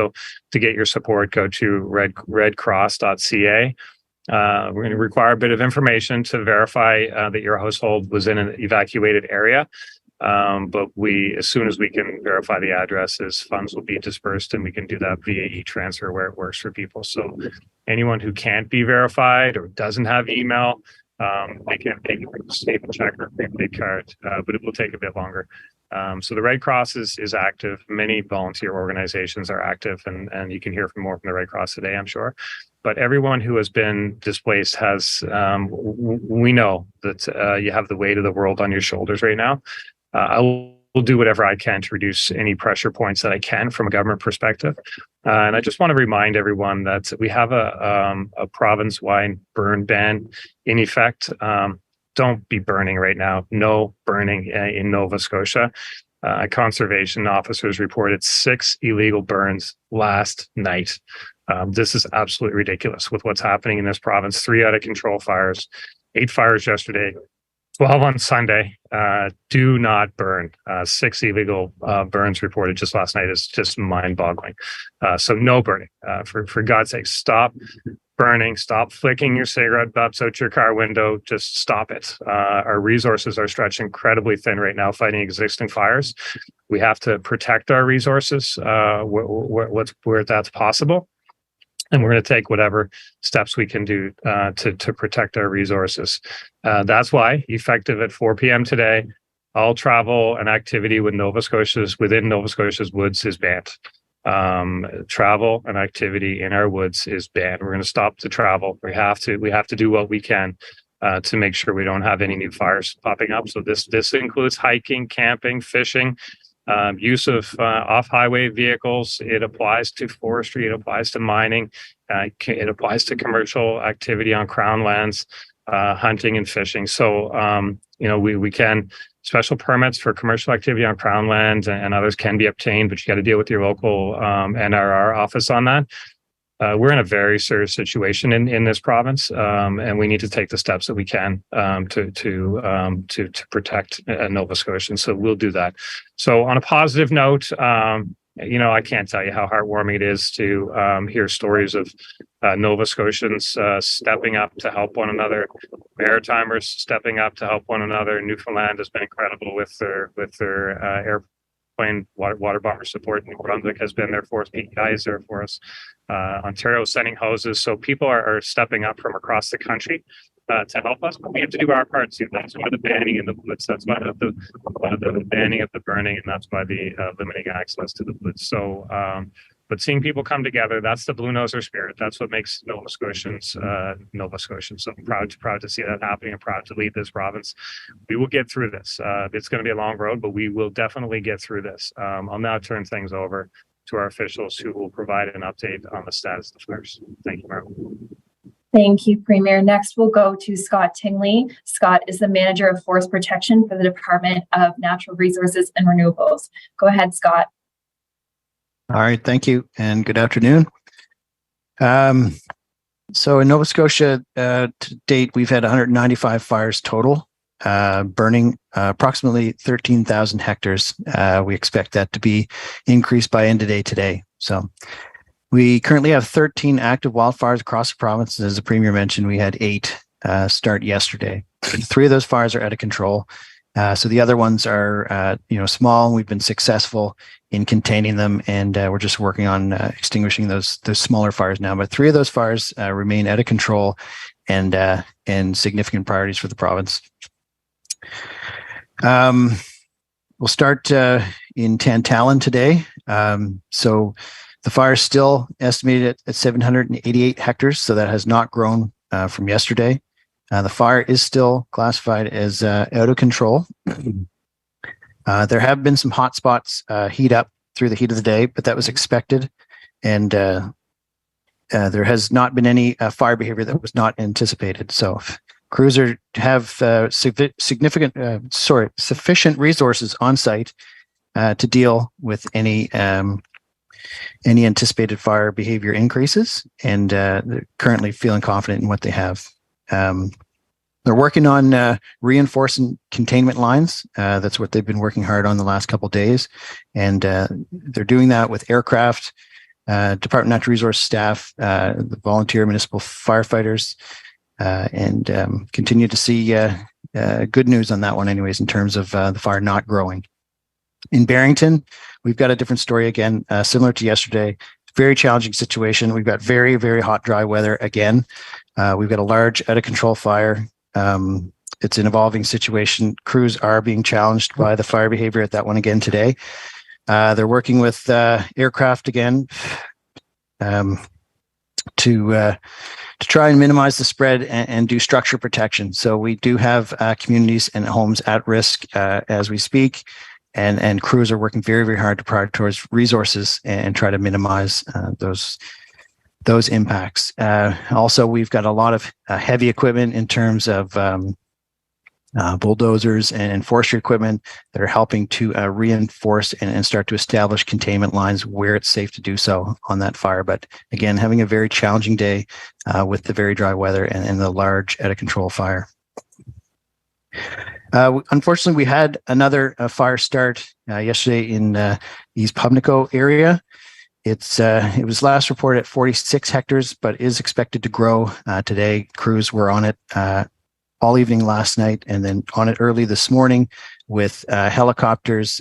So to get your support, go to redcross.ca. We're going to require a bit of information to verify that your household was in an evacuated area. But as soon as we can verify the addresses, funds will be dispersed, and we can do that via e-transfer where it works for people. So anyone who can't be verified or doesn't have email, they can save a check or prepaid card, but it will take a bit longer. So the Red Cross is active. Many volunteer organizations are active, and you can hear more from the Red Cross today, I'm sure. But everyone who has been displaced has, we know that you have the weight of the world on your shoulders right now. I will do whatever I can to reduce any pressure points that I can from a government perspective. And I just want to remind everyone that we have a province-wide burn ban in effect. Don't be burning right now. No burning in Nova Scotia. Conservation officers reported 6 illegal burns last night. This is absolutely ridiculous with what's happening in this province. 3 out of control fires, 8 fires yesterday, 12 on Sunday. Do not burn. 6 illegal burns reported just last night is just mind-boggling. So no burning. For God's sake, stop burning. Stop flicking your cigarette butts out your car window. Just stop it. Our resources are stretched incredibly thin right now fighting existing fires. We have to protect our resources where that's possible. And we're going to take whatever steps we can do to protect our resources. That's why, effective at 4 p.m. today, all travel and activity within Nova Scotia's woods is banned. Travel and activity in our woods is banned. We're going to stop the travel. We have to do what we can to make sure we don't have any new fires popping up. So this includes hiking, camping, fishing. Use of off-highway vehicles. It applies to forestry. It applies to mining. It applies to commercial activity on Crown lands, hunting and fishing. So, we can, special permits for commercial activity on Crown lands and others can be obtained, but you got to deal with your local NRR office on that. We're in a very serious situation in this province, and we need to take the steps that we can to protect Nova Scotia. So we'll do that. So on a positive note, I can't tell you how heartwarming it is to hear stories of Nova Scotians stepping up to help one another, Maritimers stepping up to help one another. Newfoundland has been incredible with their airplane water bomber support. New Brunswick has been there for us. PEI is there for us. Ontario is sending hoses. So people are stepping up from across the country to help us, but we have to do our part too. That's why the banning in the woods. That's why the banning of the burning, and that's why the limiting access to the woods. So, but seeing people come together, that's the Blue Noser spirit. That's what makes Nova Scotians Nova Scotians. So I'm proud to see that happening. I'm proud to lead this province. We will get through this. It's going to be a long road, but we will definitely get through this. I'll now turn things over to our officials who will provide an update on the status of the fires. Thank you, Margaret. Thank you, Premier. Next, we'll go to Scott Tingley. Scott is the Manager of Forest Protection for the Department of Natural Resources and Renewables. Go ahead, Scott. All right, thank you, and good afternoon. So in Nova Scotia, to date, we've had 195 fires total, burning approximately 13,000 hectares. We expect that to be increased by end of day today. So we currently have 13 active wildfires across the province. As the Premier mentioned, we had 8 start yesterday. 3 of those fires are out of control. So the other ones are, small. We've been successful in containing them, and we're just working on extinguishing those smaller fires now. But 3 of those fires remain out of control and significant priorities for the province. We'll start in Tantallon today. So the fire is still estimated at 788 hectares, so that has not grown from yesterday. The fire is still classified as out of control. There have been some hot spots heat up through the heat of the day, but that was expected. And there has not been any fire behavior that was not anticipated. So crews have sufficient resources on site to deal with any anticipated fire behavior increases, and they're currently feeling confident in what they have. They're working on reinforcing containment lines. That's what they've been working hard on the last couple of days, and they're doing that with aircraft, Department of Natural Resource staff, the volunteer municipal firefighters, and continue to see good news on that one anyways, in terms of the fire not growing. In Barrington, we've got a different story again, similar to yesterday. Very challenging situation. We've got very, very hot, dry weather again. We've got a large out of control fire. It's an evolving situation. Crews are being challenged by the fire behavior at that one again today. They're working with aircraft again to try and minimize the spread and do structure protection. So we do have communities and homes at risk as we speak, and crews are working very, very hard to prioritize resources and try to minimize those impacts. Also, we've got a lot of heavy equipment in terms of bulldozers and forestry equipment that are helping to reinforce and start to establish containment lines where it's safe to do so on that fire. But again, having a very challenging day with the very dry weather and the large out of control fire. Unfortunately, we had another fire start yesterday in East Pubnico area. It was last reported at 46 hectares, but is expected to grow today. Crews were on it all evening last night, and then on it early this morning with helicopters.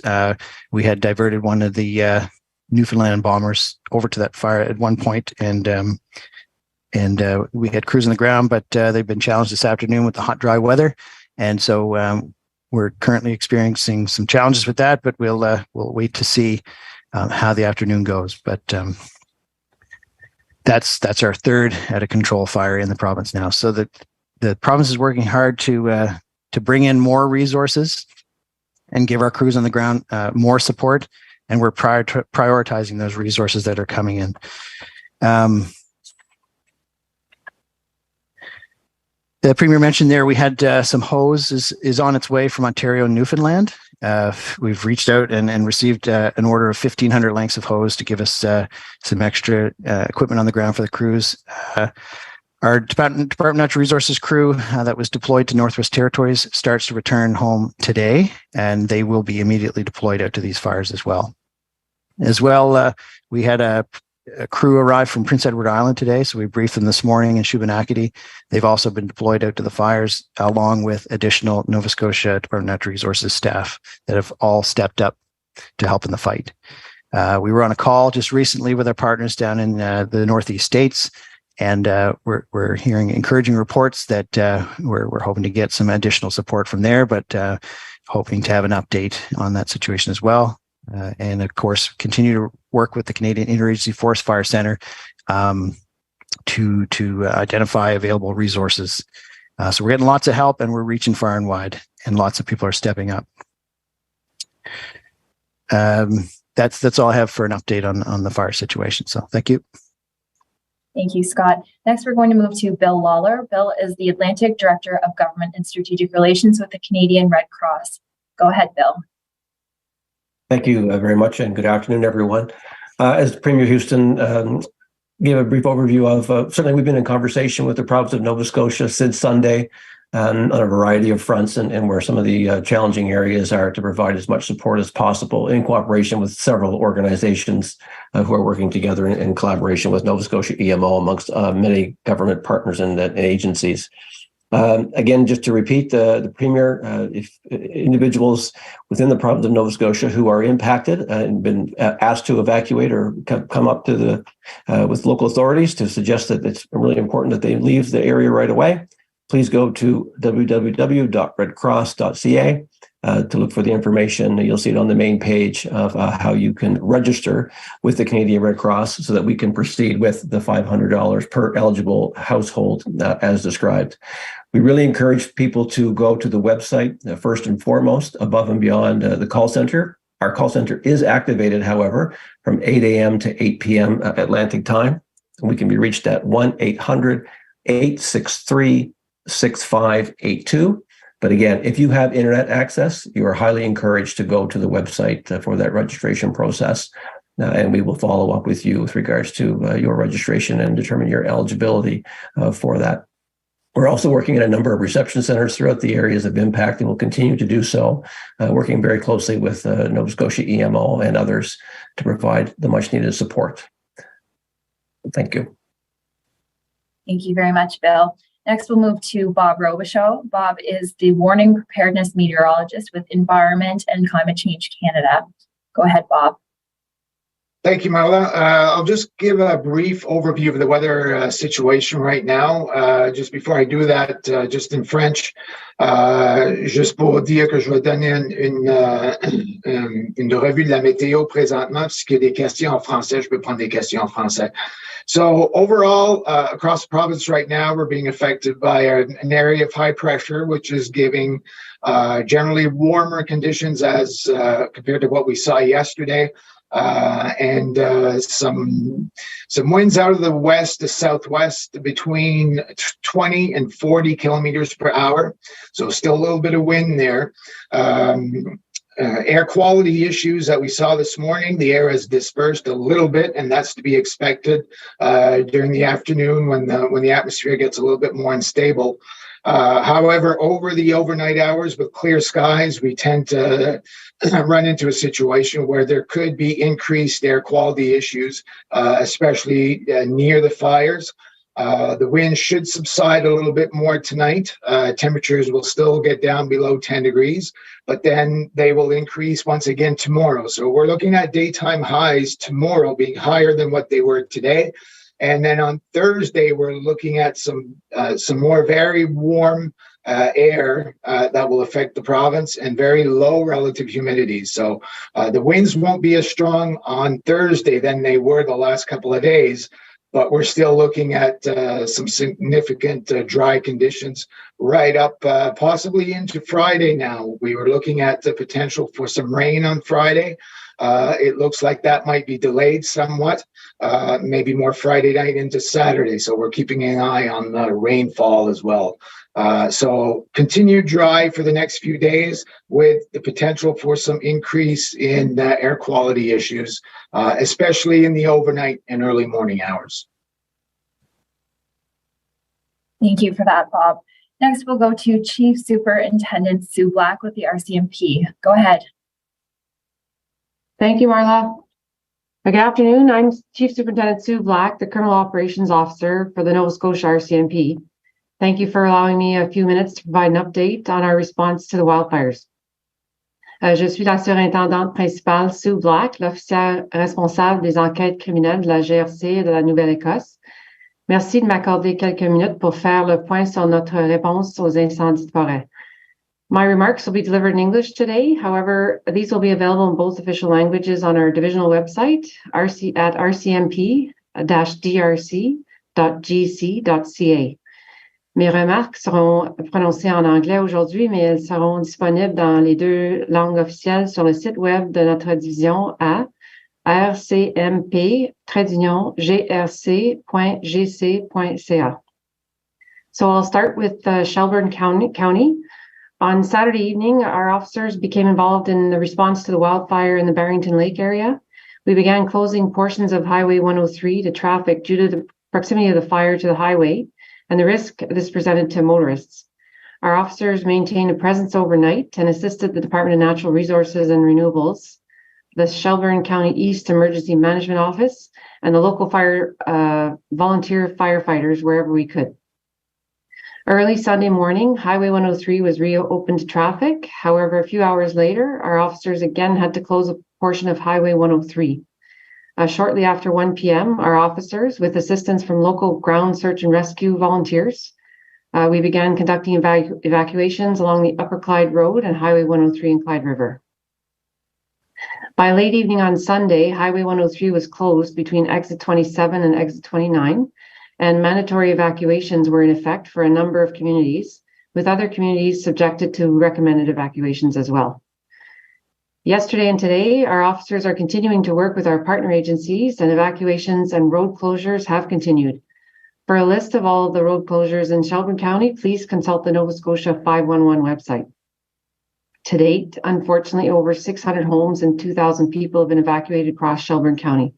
We had diverted one of the Newfoundland bombers over to that fire at one point, and we had crews on the ground, but they've been challenged this afternoon with the hot, dry weather, and so we're currently experiencing some challenges with that. But we'll wait to see how the afternoon goes. But that's our third out of control fire in the province now. So the province is working hard to bring in more resources and give our crews on the ground more support, and we're prioritizing those resources that are coming in. The Premier mentioned there we had some hose is on its way from Ontario and Newfoundland. We've reached out and received an order of 1,500 lengths of hose to give us some extra equipment on the ground for the crews. Our Department of Natural Resources crew that was deployed to Northwest Territories starts to return home today, and they will be immediately deployed out to these fires as well. We had a crew arrive from Prince Edward Island today, so we briefed them this morning in Shubenacadie. They've also been deployed out to the fires, along with additional Nova Scotia Department of Natural Resources staff that have all stepped up to help in the fight. We were on a call just recently with our partners down in the Northeast States, and we're hearing encouraging reports that we're hoping to get some additional support from there, but hoping to have an update on that situation as well. And of course, continue to work with the Canadian Interagency Forest Fire Centre to identify available resources. So we're getting lots of help, and we're reaching far and wide, and lots of people are stepping up. That's all I have for an update on the fire situation. So thank you. Thank you, Scott. Next, we're going to move to Bill Lawler. Bill is the Atlantic Director of Government and Strategic Relations with the Canadian Red Cross. Go ahead, Bill. Thank you very much, and good afternoon, everyone. As Premier Houston gave a brief overview of, certainly we've been in conversation with the province of Nova Scotia since Sunday on a variety of fronts, and where some of the challenging areas are, to provide as much support as possible in cooperation with several organizations who are working together in collaboration with Nova Scotia EMO, amongst many government partners and agencies. Again, just to repeat, the Premier, if individuals within the province of Nova Scotia who are impacted and been asked to evacuate or come up to with local authorities to suggest that it's really important that they leave the area right away, please go to www.redcross.ca to look for the information. You'll see it on the main page of how you can register with the Canadian Red Cross so that we can proceed with the $500 per eligible household as described. We really encourage people to go to the website first and foremost, above and beyond the call center. Our call center is activated, however, from 8 a.m. to 8 p.m. Atlantic time. And we can be reached at 1-800-863-6582. But again, if you have internet access, you are highly encouraged to go to the website for that registration process. And we will follow up with you with regards to your registration and determine your eligibility for that. We're also working in a number of reception centers throughout the areas of impact, and will continue to do so, working very closely with Nova Scotia EMO and others to provide the much needed support. Thank you. Thank you very much, Bill. Next, we'll move to Bob Robichaud. Bob is the warning preparedness meteorologist with Environment and Climate Change Canada. Go ahead, Bob. Thank you, Marla. I'll just give a brief overview of the weather situation right now. Just before I do that, just in French, juste pour dire que je vais donner une revue de la météo présentement, puisqu'il y a des questions en français, je peux prendre des questions en français. So overall, across the province right now, we're being affected by an area of high pressure, which is giving generally warmer conditions as compared to what we saw yesterday. And some winds out of the west to southwest between 20 and 40 kilometers per hour. So still a little bit of wind there. Air quality issues that we saw this morning, the air has dispersed a little bit, and that's to be expected during the afternoon when the atmosphere gets a little bit more unstable. However, over the overnight hours with clear skies, we tend to run into a situation where there could be increased air quality issues, especially near the fires. The wind should subside a little bit more tonight. Temperatures will still get down below 10 degrees, but then they will increase once again tomorrow. So we're looking at daytime highs tomorrow being higher than what they were today. And then on Thursday, we're looking at some more very warm air that will affect the province and very low relative humidity. So the winds won't be as strong on Thursday than they were the last couple of days, but we're still looking at some significant dry conditions right up possibly into Friday now. We were looking at the potential for some rain on Friday. It looks like that might be delayed somewhat, maybe more Friday night into Saturday. So we're keeping an eye on the rainfall as well. So continued dry for the next few days with the potential for some increase in air quality issues, especially in the overnight and early morning hours. Thank you for that, Bob. Next, we'll go to Chief Superintendent Sue Black with the RCMP. Go ahead. Thank you, Marla. Good afternoon. I'm Chief Superintendent Sue Black, the Criminal Operations Officer for the Nova Scotia RCMP. Thank you for allowing me a few minutes to provide an update on our response to the wildfires. Je suis la surintendante principale Sue Black, l'officière responsable des enquêtes criminelles de la GRC de la Nouvelle-Écosse. Merci de m'accorder quelques minutes pour faire le point sur notre réponse aux incendies de forêt. My remarks will be delivered in English today. However, these will be available in both official languages on our divisional website, at rcmp-drc.gc.ca. Mes remarques seront prononcées en anglais aujourd'hui, mais elles seront disponibles dans les deux langues officielles sur le site web de notre division à rcmp-grc.gc.ca. So I'll start with Shelburne County. On Saturday evening, our officers became involved in the response to the wildfire in the Barrington Lake area. We began closing portions of Highway 103 to traffic due to the proximity of the fire to the highway and the risk this presented to motorists. Our officers maintained a presence overnight and assisted the Department of Natural Resources and Renewables, the Shelburne County East Emergency Management Office, and the local fire volunteer firefighters wherever we could. Early Sunday morning, Highway 103 was reopened to traffic. However, a few hours later, our officers again had to close a portion of Highway 103. Shortly after 1 p.m., our officers, with assistance from local ground search and rescue volunteers, we began conducting evacuations along the Upper Clyde Road and Highway 103 and Clyde River. By late evening on Sunday, Highway 103 was closed between exit 27 and exit 29. And mandatory evacuations were in effect for a number of communities, with other communities subjected to recommended evacuations as well. Yesterday and today, our officers are continuing to work with our partner agencies, and evacuations and road closures have continued. For a list of all of the road closures in Shelburne County, please consult the Nova Scotia 511 website. To date, unfortunately, over 600 homes and 2,000 people have been evacuated across Shelburne County.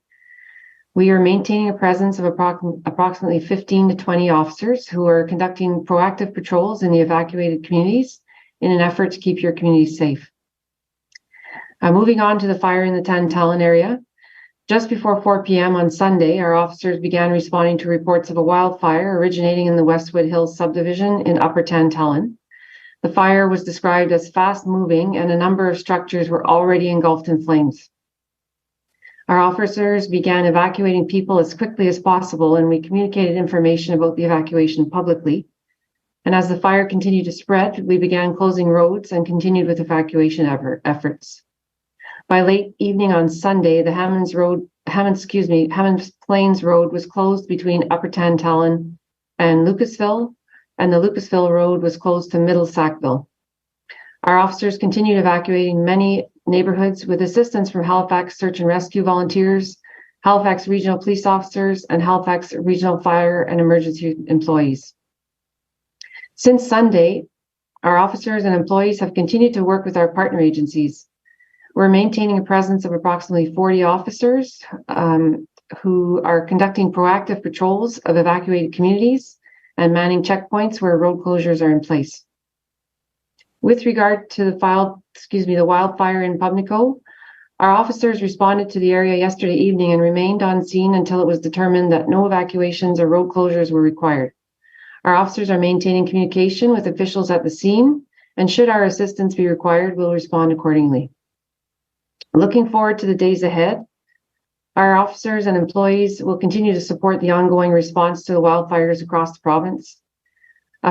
We are maintaining a presence of approximately 15 to 20 officers who are conducting proactive patrols in the evacuated communities in an effort to keep your communities safe. Moving on to the fire in the Tantallon area. Just before 4 p.m. on Sunday, our officers began responding to reports of a wildfire originating in the Westwood Hills subdivision in Upper Tantallon. The fire was described as fast-moving, and a number of structures were already engulfed in flames. Our officers began evacuating people as quickly as possible, and we communicated information about the evacuation publicly. And as the fire continued to spread, we began closing roads and continued with evacuation efforts. By late evening on Sunday, the Hammonds Plains Road was closed between Upper Tantallon and Lucasville, and the Lucasville Road was closed to Middle Sackville. Our officers continued evacuating many neighborhoods with assistance from Halifax Search and Rescue volunteers, Halifax Regional Police officers, and Halifax Regional Fire and Emergency employees. Since Sunday, our officers and employees have continued to work with our partner agencies. We're maintaining a presence of approximately 40 officers who are conducting proactive patrols of evacuated communities and manning checkpoints where road closures are in place. With regard to the wildfire in Pubnico, our officers responded to the area yesterday evening and remained on scene until it was determined that no evacuations or road closures were required. Our officers are maintaining communication with officials at the scene, and should our assistance be required, we'll respond accordingly. Looking forward to the days ahead, our officers and employees will continue to support the ongoing response to the wildfires across the province.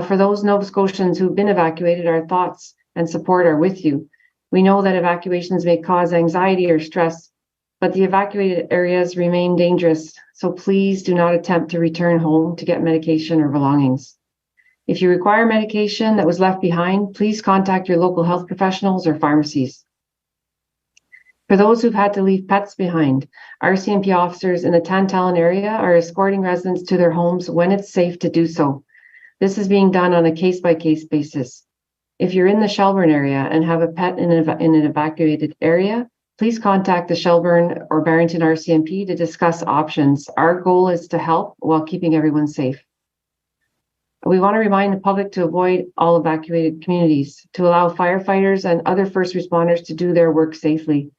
For those Nova Scotians who've been evacuated, our thoughts and support are with you. We know that evacuations may cause anxiety or stress, but the evacuated areas remain dangerous, so please do not attempt to return home to get medication or belongings. If you require medication that was left behind, please contact your local health professionals or pharmacies. For those who've had to leave pets behind, RCMP officers in the Tantallon area are escorting residents to their homes when it's safe to do so. This is being done on a case-by-case basis. If you're in the Shelburne area and have a pet in an evacuated area, please contact the Shelburne or Barrington RCMP to discuss options. Our goal is to help while keeping everyone safe. We want to remind the public to avoid all evacuated communities, to allow firefighters and other first responders to do their work safely.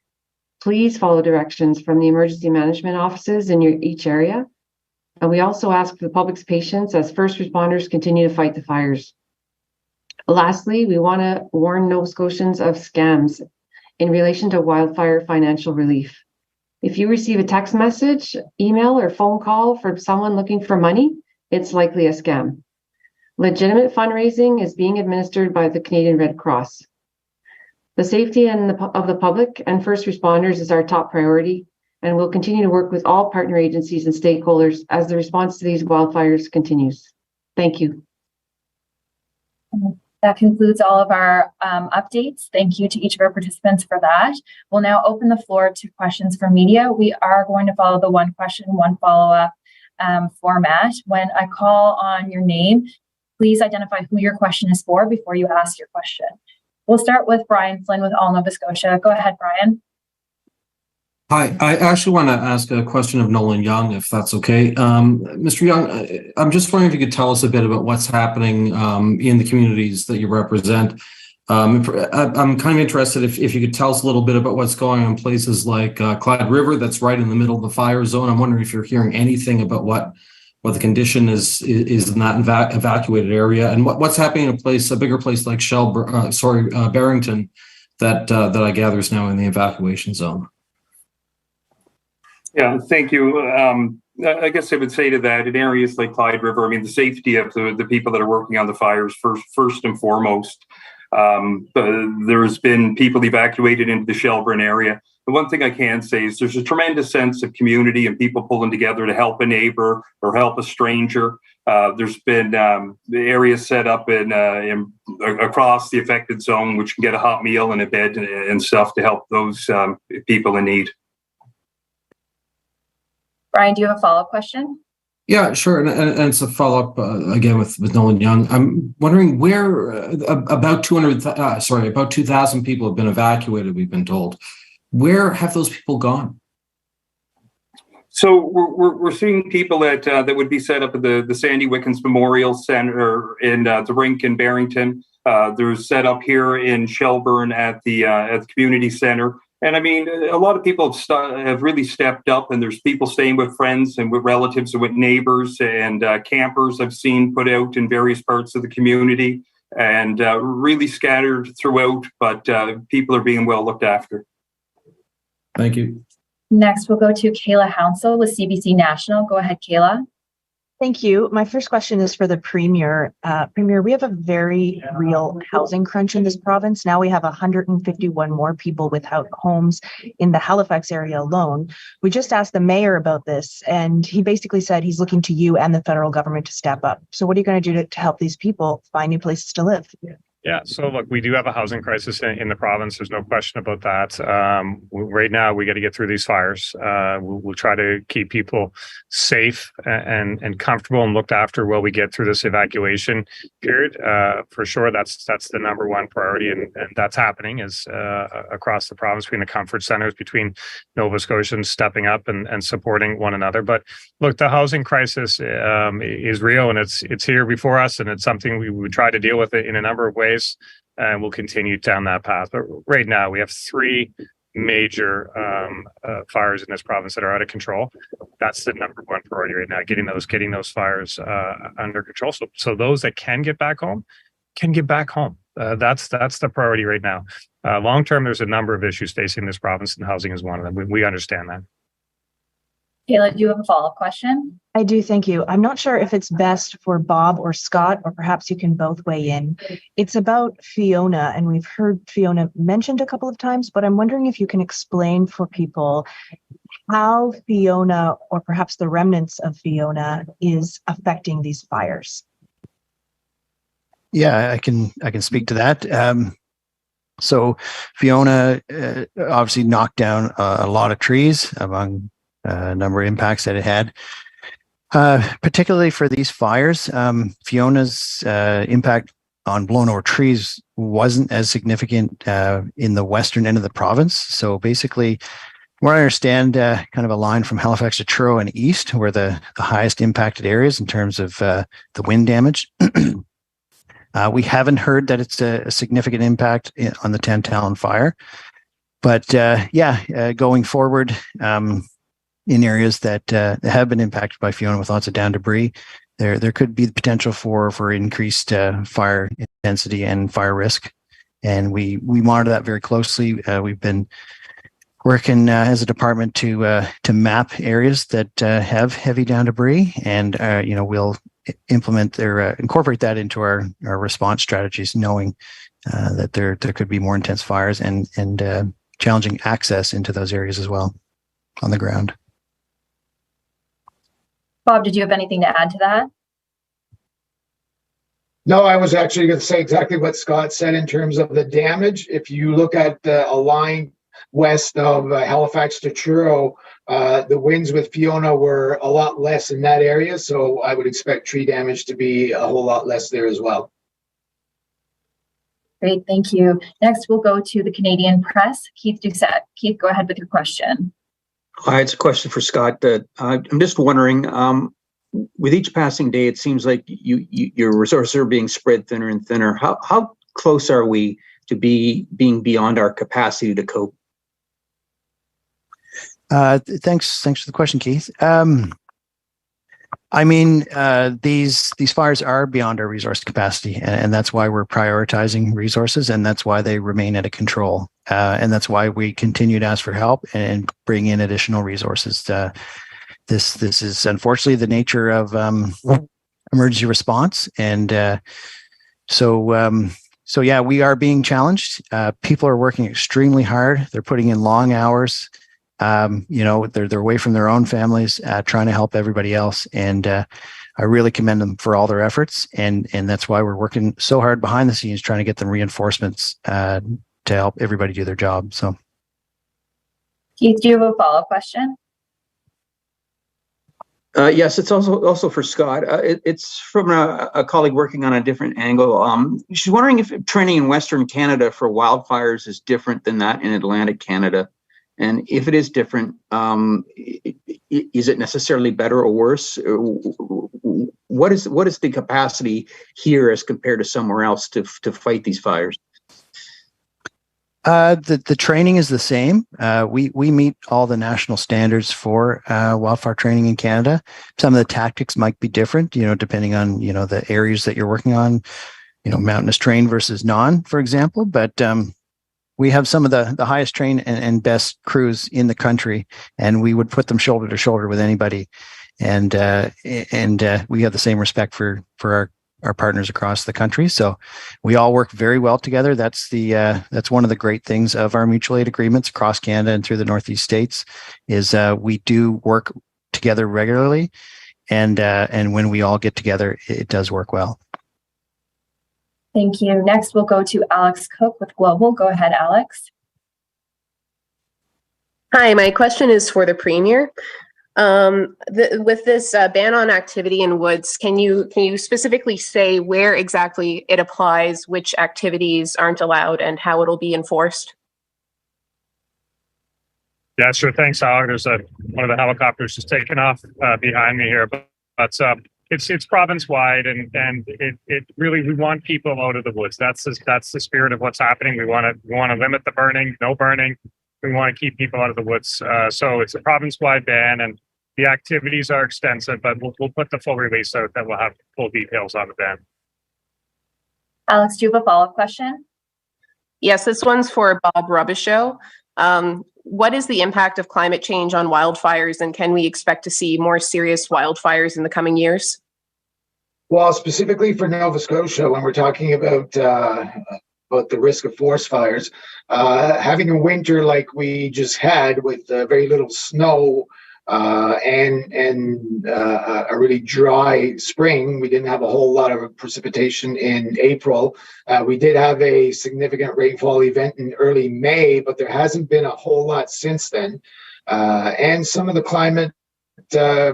Please follow directions from the emergency management offices in each area. And we also ask for the public's patience as first responders continue to fight the fires. Lastly, we want to warn Nova Scotians of scams in relation to wildfire financial relief. If you receive a text message, email, or phone call from someone looking for money, it's likely a scam. Legitimate fundraising is being administered by the Canadian Red Cross. The safety of the public and first responders is our top priority, and we'll continue to work with all partner agencies and stakeholders as the response to these wildfires continues. Thank you. That concludes all of our updates. Thank you to each of our participants for that. We'll now open the floor to questions from media. We are going to follow the one question, one follow-up format. When I call on your name, please identify who your question is for before you ask your question. We'll start with Brian Flynn with All Nova Scotia. Go ahead, Brian. Hi, I actually want to ask a question of Nolan Young, if that's okay. Mr. Young, I'm just wondering if you could tell us a bit about what's happening in the communities that you represent. I'm kind of interested if you could tell us a little bit about what's going on in places like Clyde River, that's right in the middle of the fire zone. I'm wondering if you're hearing anything about what the condition is in that evacuated area, and what's happening in a bigger place like Barrington, that I gather is now in the evacuation zone. Yeah, thank you. I guess I would say to that, in areas like Clyde River, I mean, the safety of the people that are working on the fires first and foremost. There's been people evacuated into the Shelburne area. The one thing I can say is there's a tremendous sense of community and people pulling together to help a neighbor or help a stranger. There's been areas set up in across the affected zone, which can get a hot meal and a bed and stuff to help those people in need. Brian, do you have a follow-up question? Yeah, sure. And it's a follow-up again with Nolan Young. I'm wondering where about 2,000 people have been evacuated, we've been told. Where have those people gone? So we're seeing people that would be set up at the Sandy Wickens Memorial Center in the rink in Barrington. There's set up here in Shelburne at the community center. And I mean, a lot of people have really stepped up, and there's people staying with friends and with relatives and with neighbors, and campers I've seen put out in various parts of the community, and really scattered throughout, but people are being well looked after. Thank you. Next, we'll go to Kayla Hounsell with CBC National. Go ahead, Kayla. Thank you. My first question is for the Premier. Premier, we have a very real housing crunch in this province. Now we have 151 more people without homes in the Halifax area alone. We just asked the mayor about this, and he basically said he's looking to you and the federal government to step up. So what are you going to do to help these people find new places to live? Yeah, so look, we do have a housing crisis in the province. There's no question about that. Right now, we got to get through these fires. We'll try to keep people safe and comfortable and looked after while we get through this evacuation period. For sure, that's the number one priority, and that's happening is across the province between the comfort centers, between Nova Scotians stepping up and supporting one another. But look, the housing crisis is real, and it's here before us, and it's something we would try to deal with it in a number of ways. And we'll continue down that path. But right now, we have 3 major fires in this province that are out of control. That's the number one priority right now: getting those fires under control. So those that can get back home can get back home. That's the priority right now. Long term, there's a number of issues facing this province, and housing is one of them. We understand that. Kayla, do you have a follow-up question? I do, thank you. I'm not sure if it's best for Bob or Scott, or perhaps you can both weigh in. It's about Fiona, and we've heard Fiona mentioned a couple of times, but I'm wondering if you can explain for people how Fiona, or perhaps the remnants of Fiona, is affecting these fires. Yeah, I can speak to that. So Fiona obviously knocked down a lot of trees, among a number of impacts that it had. Particularly for these fires, Fiona's impact on blown over trees wasn't as significant in the western end of the province. So basically, from what I understand, kind of a line from Halifax to Truro and east were the highest impacted areas in terms of the wind damage. We haven't heard that it's a significant impact on the Tantallon fire. But going forward, in areas that have been impacted by Fiona with lots of down debris, there could be the potential for increased fire intensity and fire risk, and we monitor that very closely. We've been working as a department to map areas that have heavy down debris, and we'll implement incorporate that into our response strategies, knowing that there could be more intense fires and challenging access into those areas as well on the ground. Bob, did you have anything to add to that? No, I was actually going to say exactly what Scott said in terms of the damage. If you look at a line west of Halifax to Truro, the winds with Fiona were a lot less in that area. So I would expect tree damage to be a whole lot less there as well. Great, thank you. Next, we'll go to the Canadian Press. Keith Doucette. Keith, go ahead with your question. Hi, it's a question for Scott. I'm just wondering, with each passing day, it seems like your resources are being spread thinner and thinner. How close are we to being beyond our capacity to cope? Thanks for the question, Keith. These fires are beyond our resource capacity, and that's why we're prioritizing resources, and that's why they remain out of control. And that's why we continue to ask for help and bring in additional resources. This is unfortunately the nature of emergency response, and so yeah, we are being challenged. People are working extremely hard. They're putting in long hours. They're away from their own families, trying to help everybody else. And I really commend them for all their efforts. And that's why we're working so hard behind the scenes, trying to get them reinforcements to help everybody do their job. So, Keith, do you have a follow-up question? Yes, it's also for Scott. It's from a colleague working on a different angle. She's wondering if training in Western Canada for wildfires is different than that in Atlantic Canada. And if it is different, is it necessarily better or worse? What is the capacity here as compared to somewhere else to fight these fires? The training is the same. We meet all the national standards for wildfire training in Canada. Some of the tactics might be different, depending on the areas that you're working on. Mountainous terrain versus non, for example. But we have some of the highest trained and best crews in the country, and we would put them shoulder to shoulder with anybody. And we have the same respect for our partners across the country. So we all work very well together. That's one of the great things of our mutual aid agreements across Canada and through the Northeast states is we do work together regularly, and when we all get together, it does work well. Thank you. Next, we'll go to Alex Cook with Global. Go ahead, Alex. Hi, my question is for the Premier. With this ban on activity in woods, can you specifically say where exactly it applies, which activities aren't allowed, and how it'll be enforced? Yeah, sure. Thanks, Alex. There's one of the helicopters just taken off behind me here, but it's province wide, and it really, we want people out of the woods. That's the spirit of what's happening. We want to limit the burning, no burning. We want to keep people out of the woods. So it's a province-wide ban, and the activities are extensive, but we'll put the full release out that will have full details on the ban. Alex, do you have a follow-up question? Yes, this one's for Bob Rubishow. What is the impact of climate change on wildfires, and can we expect to see more serious wildfires in the coming years? Well, specifically for Nova Scotia, when we're talking about the risk of forest fires, having a winter like we just had with very little snow and a really dry spring. We didn't have a whole lot of precipitation in April. We did have a significant rainfall event in early May, but there hasn't been a whole lot since then. And some of the climate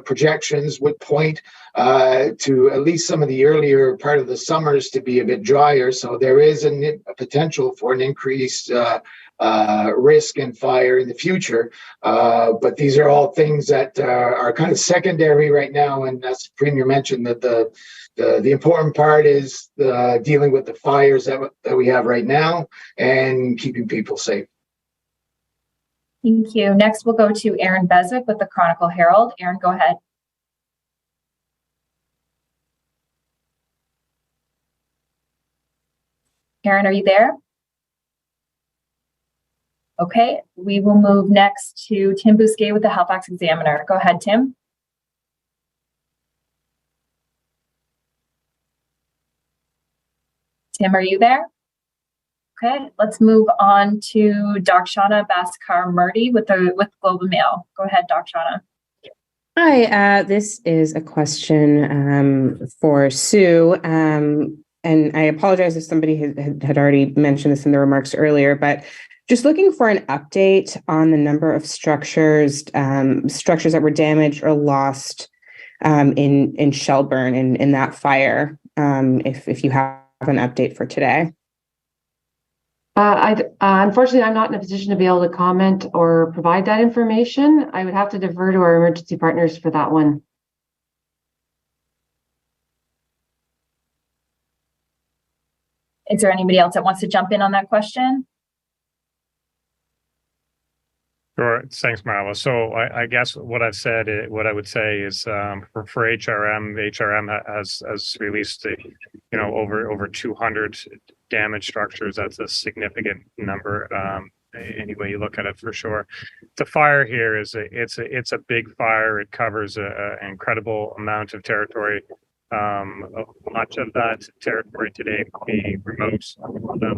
projections would point to at least some of the earlier part of the summers to be a bit drier. So there is a potential for an increased risk and fire in the future. But these are all things that are kind of secondary right now. And as the Premier mentioned, that the important part is dealing with the fires that we have right now and keeping people safe. Thank you. Next, we'll go to Aaron Beswick with the Chronicle Herald. Aaron, go ahead. Aaron, are you there? Okay, we will move next to Tim Bousquet with the Halifax Examiner. Go ahead, Tim. Tim, are you there? Okay, let's move on to Darshana Bhaskar-Murty with Global Mail. Go ahead, Darshana. Hi, this is a question for Sue. And I apologize if somebody had already mentioned this in the remarks earlier, but just looking for an update on the number of structures that were damaged or lost in Shelburne in that fire, if you have an update for today. Unfortunately, I'm not in a position to be able to comment or provide that information. I would have to defer to our emergency partners for that one. Is there anybody else that wants to jump in on that question? Sure. Thanks, Marla. So I guess what I would say is for HRM has released over 200 damaged structures. That's a significant number. Any way you look at it, for sure. The fire here it's a big fire. It covers an incredible amount of territory. Much of that territory today will be remote,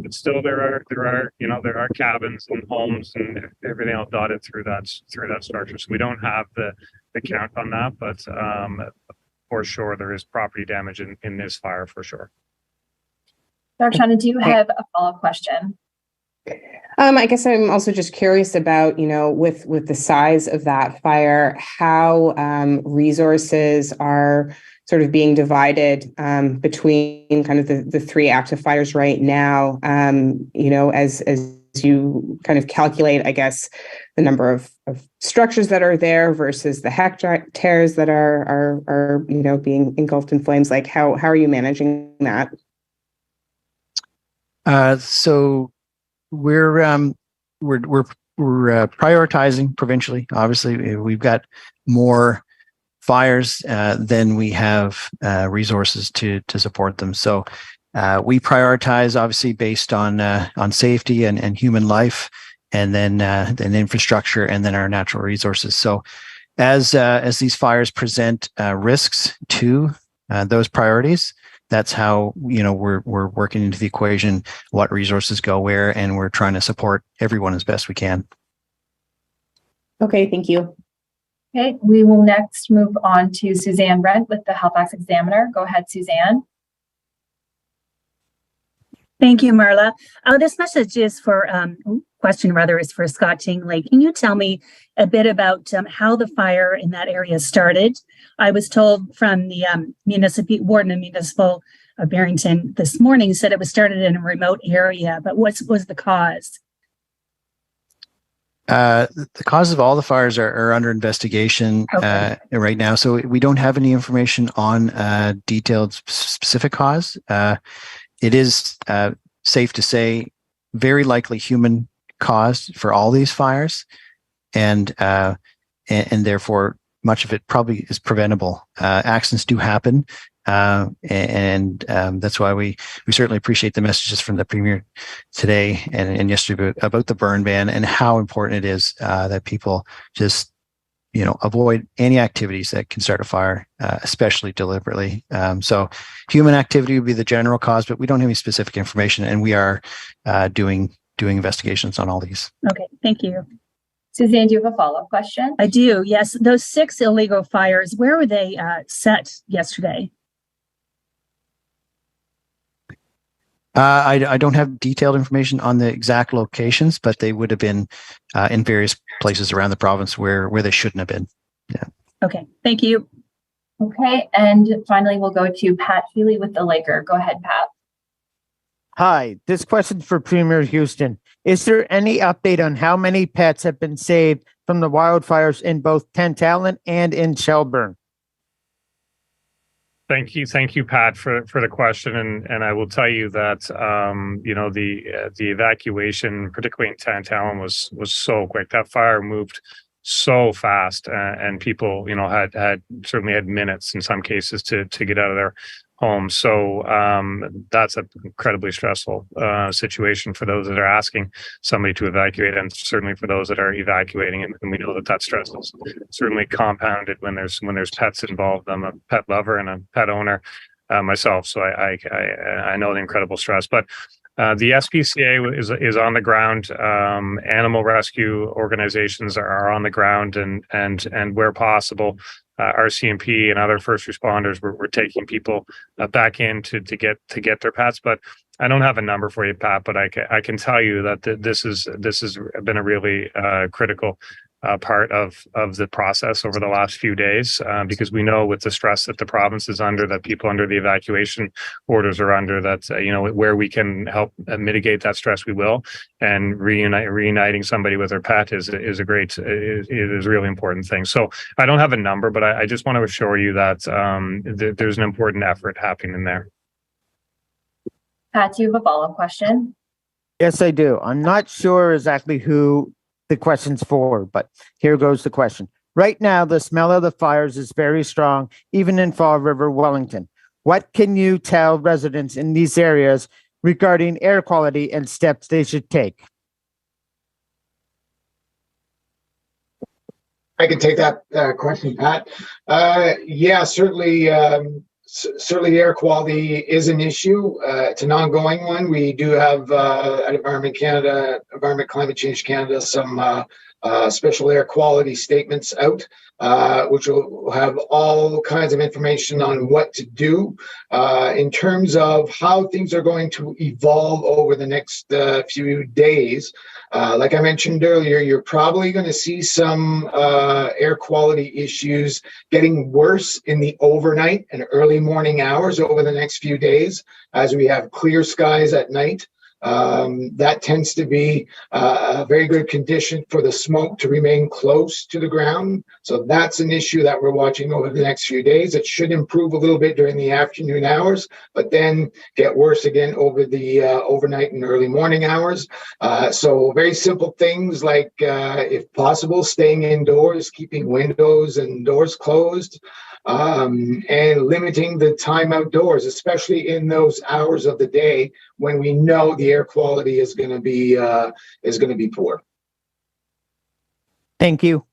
but still there are cabins and homes and everything else dotted through that structure. So we don't have the count on that, but for sure there is property damage in this fire for sure. Darshana, do you have a follow-up question? I guess I'm also just curious about, with the size of that fire, how resources are sort of being divided between kind of the three active fires right now, as you kind of calculate, I guess, the number of structures that are there versus the hectares that are being engulfed in flames. Like, how are you managing that? So we're prioritizing provincially. Obviously, we've got more fires than we have resources to support them. So we prioritize, obviously, based on safety and human life, and then infrastructure, and then our natural resources. So as these fires present risks to those priorities, that's how we're working into the equation what resources go where, and we're trying to support everyone as best we can. Okay, thank you. Okay, we will next move on to Suzanne Rent with the Halifax Examiner. Go ahead, Suzanne. Thank you, Marla. This message is for, question rather, is for Scott Tingley. Can you tell me a bit about how the fire in that area started? I was told from the warden of municipal of Barrington this morning said it was started in a remote area, but what was the cause? The cause of all the fires are under investigation right now, so we don't have any information on detailed specific cause. It is safe to say very likely human caused for all these fires, and therefore much of it probably is preventable. Accidents do happen, and that's why we certainly appreciate the messages from the Premier today and yesterday about the burn ban and how important it is that people just avoid any activities that can start a fire, especially deliberately. So human activity would be the general cause, but we don't have any specific information, and we are doing investigations on all these. Okay, thank you. Suzanne, do you have a follow-up question? I do, yes. Those 6 illegal fires, where were they set yesterday? I don't have detailed information on the exact locations, but they would have been in various places around the province where they shouldn't have been. Yeah. Okay, thank you. Okay, and finally, we'll go to Pat Healy with the Laker. Go ahead, Pat. Hi, this question's for Premier Houston. Is there any update on how many pets have been saved from the wildfires in both Tantallon and in Shelburne? Thank you, Pat, for the question, and I will tell you that the evacuation, particularly in Tantallon, was so quick. That fire moved so fast, and people had certainly had minutes in some cases to get out of their homes. So that's an incredibly stressful situation for those that are asking somebody to evacuate, and certainly for those that are evacuating. And we know that stress is certainly compounded when there's pets involved. I'm a pet lover and a pet owner myself, so I know the incredible stress. But the SPCA is on the ground. Animal rescue organizations are on the ground, and where possible, RCMP and other first responders were taking people back in to get their pets. But I don't have a number for you, Pat. But I can tell you that this has been a really critical part of the process over the last few days, because we know with the stress that the province is under, that people under the evacuation orders are under, that where we can help mitigate that stress, we will. And reuniting somebody with their pet is a really important thing. So I don't have a number, but I just want to assure you that there's an important effort happening in there. Pat, do you have a follow-up question? Yes, I do. I'm not sure exactly who the question's for, but here goes the question. Right now, the smell of the fires is very strong, even in Fall River, Wellington. What can you tell residents in these areas regarding air quality and steps they should take? I can take that question, Pat. Yeah, certainly. Certainly, air quality is an issue. It's an ongoing one. We do have at Environment Climate Change Canada, some special air quality statements out, which will have all kinds of information on what to do in terms of how things are going to evolve over the next few days. Like I mentioned earlier, you're probably going to see some air quality issues getting worse in the overnight and early morning hours over the next few days as we have clear skies at night. that tends to be a very good condition for the smoke to remain close to the ground. So that's an issue that we're watching over the next few days. It should improve a little bit during the afternoon hours, but then get worse again over the overnight and early morning hours. So very simple things like, if possible, staying indoors, keeping windows and doors closed, and limiting the time outdoors, especially in those hours of the day when we know the air quality is going to be poor. Thank you.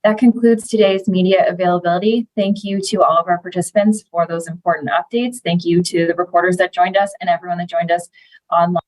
That concludes today's media availability. Thank you to all of our participants for those important updates. Thank you to the reporters that joined us and everyone that joined us online.